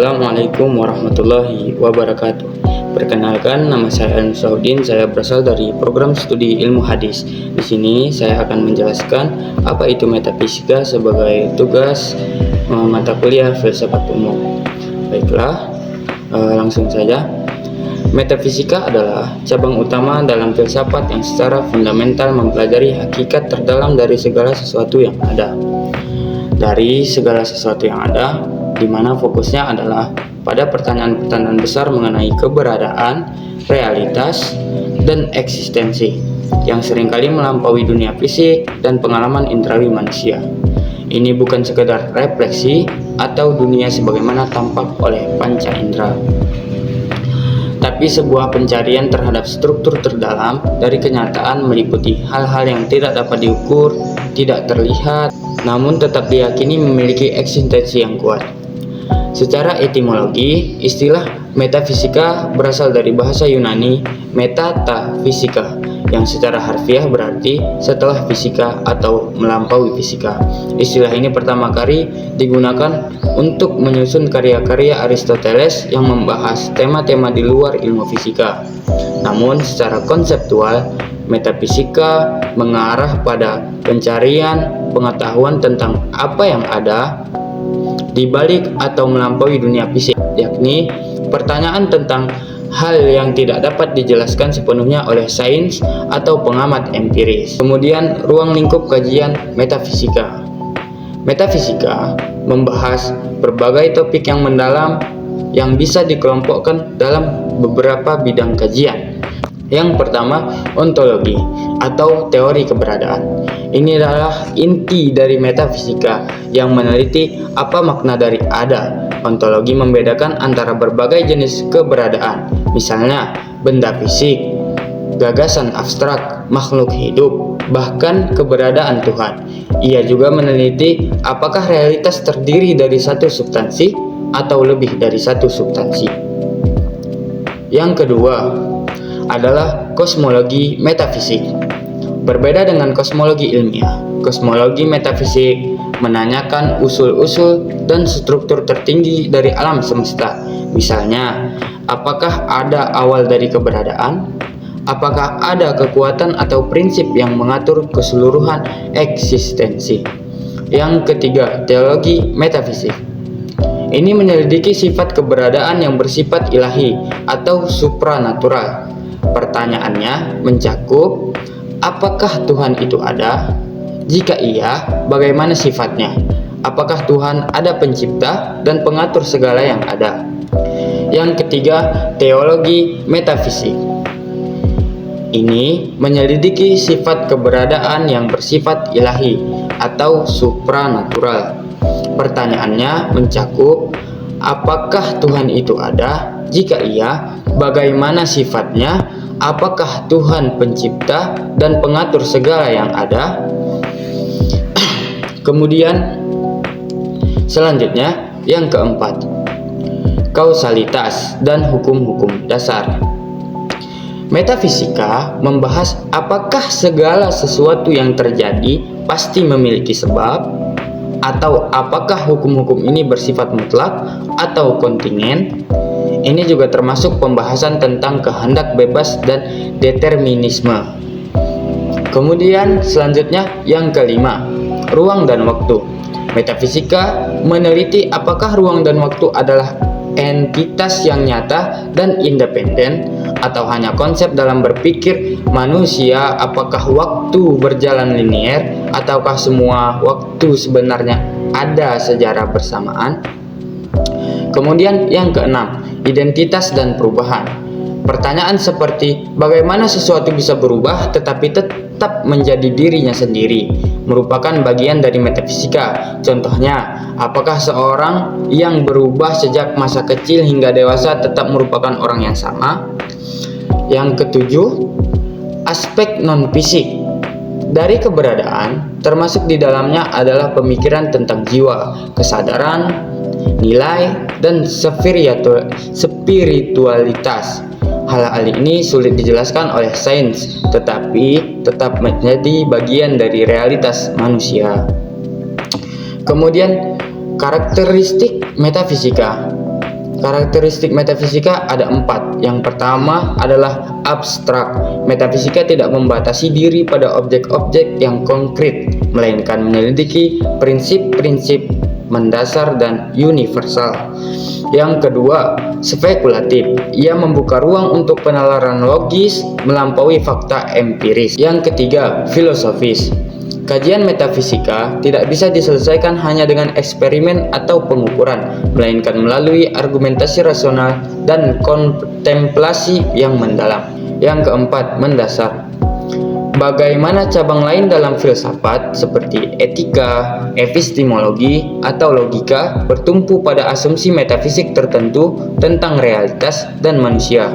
Assalamualaikum warahmatullahi wabarakatuh. Perkenalkan, nama saya Al-Musaudin. Saya berasal dari program studi ilmu hadis. Di sini saya akan menjelaskan apa itu metafisika sebagai tugas mata kuliah filsafat umum. Baiklah, langsung saja. Metafisika adalah cabang utama dalam filsafat yang secara fundamental mempelajari hakikat terdalam dari segala sesuatu yang ada. Dari segala sesuatu yang ada, di mana fokusnya adalah pada pertanyaan-pertanyaan besar mengenai keberadaan, realitas, dan eksistensi yang seringkali melampaui dunia fisik dan pengalaman indrawi manusia. Ini bukan sekedar refleksi atau dunia sebagaimana tampak oleh panca indera, tapi sebuah pencarian terhadap struktur terdalam dari kenyataan, meliputi hal-hal yang tidak dapat diukur, tidak terlihat, namun tetap diyakini memiliki eksistensi yang kuat. Secara etimologi, istilah metafisika berasal dari bahasa Yunani metatafisika, yang secara harfiah berarti setelah fisika atau melampaui fisika. Istilah ini pertama kali digunakan untuk menyusun karya-karya Aristoteles yang membahas tema-tema di luar ilmu fisika. Namun secara konseptual, metafisika mengarah pada pencarian pengetahuan tentang apa yang ada di balik atau melampaui dunia fisik, yakni pertanyaan tentang hal yang tidak dapat dijelaskan sepenuhnya oleh sains atau pengamat empiris. Kemudian, ruang lingkup kajian metafisika. Metafisika membahas berbagai topik yang mendalam yang bisa dikelompokkan dalam beberapa bidang kajian. Yang pertama, ontologi atau teori keberadaan. Ini adalah inti dari metafisika yang meneliti apa makna dari ada. Ontologi membedakan antara berbagai jenis keberadaan, misalnya benda fisik, gagasan abstrak, makhluk hidup, bahkan keberadaan Tuhan. Ia juga meneliti apakah realitas terdiri dari satu substansi atau lebih dari satu substansi. Yang kedua adalah kosmologi metafisik. Berbeda dengan kosmologi ilmiah, kosmologi metafisik menanyakan usul-usul dan struktur tertinggi dari alam semesta. Misalnya, apakah ada awal dari keberadaan? Apakah ada kekuatan atau prinsip yang mengatur keseluruhan eksistensi? Yang ketiga, teologi metafisik. Ini menyelidiki sifat keberadaan yang bersifat ilahi atau supranatural. Pertanyaannya mencakup, apakah Tuhan itu ada? Jika iya, bagaimana sifatnya? Apakah Tuhan ada pencipta dan pengatur segala yang ada? Yang ketiga, teologi metafisik. Ini menyelidiki sifat keberadaan yang bersifat ilahi atau supranatural. Pertanyaannya mencakup, apakah Tuhan itu ada? Jika iya, bagaimana sifatnya? Apakah Tuhan pencipta dan pengatur segala yang ada? Kemudian selanjutnya yang keempat, kausalitas dan hukum-hukum dasar. Metafisika membahas apakah segala sesuatu yang terjadi pasti memiliki sebab, atau apakah hukum-hukum ini bersifat mutlak atau kontingen. Ini juga termasuk pembahasan tentang kehendak bebas dan determinisme. Kemudian selanjutnya yang kelima, ruang dan waktu. Metafisika meneliti apakah ruang dan waktu adalah entitas yang nyata dan independen atau hanya konsep dalam berpikir manusia. Apakah waktu berjalan linier ataukah semua waktu sebenarnya ada secara bersamaan. Kemudian yang keenam, identitas dan perubahan. Pertanyaan seperti bagaimana sesuatu bisa berubah tetapi tetap menjadi dirinya sendiri merupakan bagian dari metafisika. Contohnya, apakah seorang yang berubah sejak masa kecil hingga dewasa tetap merupakan orang yang sama? Yang ketujuh, aspek non-fisik dari keberadaan, termasuk di dalamnya adalah pemikiran tentang jiwa, kesadaran, nilai, dan spiritualitas. Hal-hal ini sulit dijelaskan oleh sains, tetapi tetap menjadi bagian dari realitas manusia. Kemudian, karakteristik metafisika. Karakteristik metafisika ada 4. Yang pertama adalah abstrak. Metafisika tidak membatasi diri pada objek-objek yang konkret, melainkan menyelidiki prinsip-prinsip mendasar dan universal. Yang kedua, spekulatif. Ia membuka ruang untuk penalaran logis melampaui fakta empiris. Yang ketiga, filosofis. Kajian metafisika tidak bisa diselesaikan hanya dengan eksperimen atau pengukuran, melainkan melalui argumentasi rasional dan kontemplasi yang mendalam. Yang keempat, mendasar. Bagaimana cabang lain dalam filsafat seperti etika, epistemologi, atau logika bertumpu pada asumsi metafisik tertentu tentang realitas dan manusia.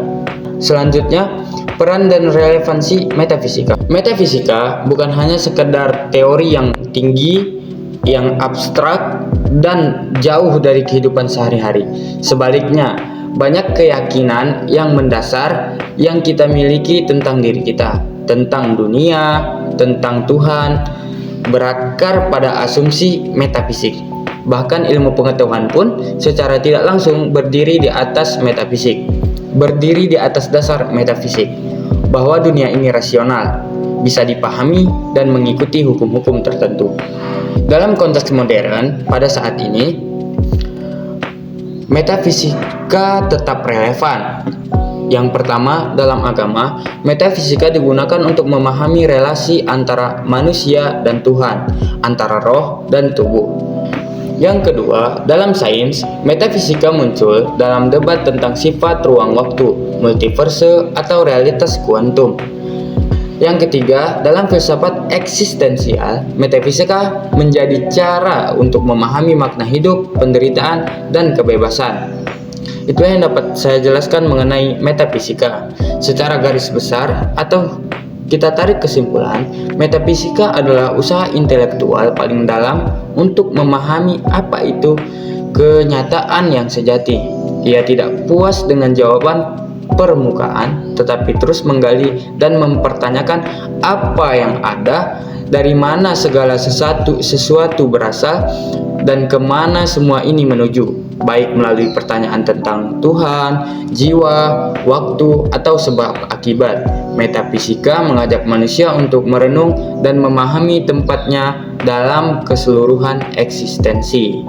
Selanjutnya, peran dan relevansi metafisika. Metafisika bukan hanya sekedar teori yang tinggi, yang abstrak, dan jauh dari kehidupan sehari-hari. Sebaliknya, banyak keyakinan yang mendasar yang kita miliki tentang diri kita, tentang dunia, tentang Tuhan, berakar pada asumsi metafisik. Bahkan ilmu pengetahuan pun secara tidak langsung berdiri di atas metafisik, berdiri di atas dasar metafisik, bahwa dunia ini rasional, bisa dipahami dan mengikuti hukum-hukum tertentu. Dalam konteks modern, pada saat ini, metafisika tetap relevan. Yang pertama, dalam agama, metafisika digunakan untuk memahami relasi antara manusia dan Tuhan, antara roh dan tubuh. Yang kedua, dalam sains, metafisika muncul dalam debat tentang sifat ruang waktu, multiverse, atau realitas kuantum. Yang ketiga, dalam filsafat eksistensial, metafisika menjadi cara untuk memahami makna hidup, penderitaan, dan kebebasan. Itu yang dapat saya jelaskan mengenai metafisika. Secara garis besar atau kita tarik kesimpulan, metafisika adalah usaha intelektual paling dalam untuk memahami apa itu kenyataan yang sejati. Ia tidak puas dengan jawaban permukaan, tetapi terus menggali dan mempertanyakan apa yang ada, dari mana segala sesuatu berasal, dan kemana semua ini menuju, baik melalui pertanyaan tentang Tuhan, jiwa, waktu, atau sebab akibat. Metafisika mengajak manusia untuk merenung dan memahami tempatnya dalam keseluruhan eksistensi.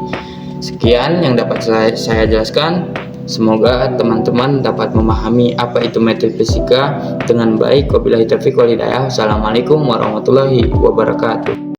Sekian yang dapat saya jelaskan. Semoga teman-teman dapat memahami apa itu metafisika dengan baik. Wabillahi taufiq wal hidayah. Wassalamualaikum warahmatullahi wabarakatuh.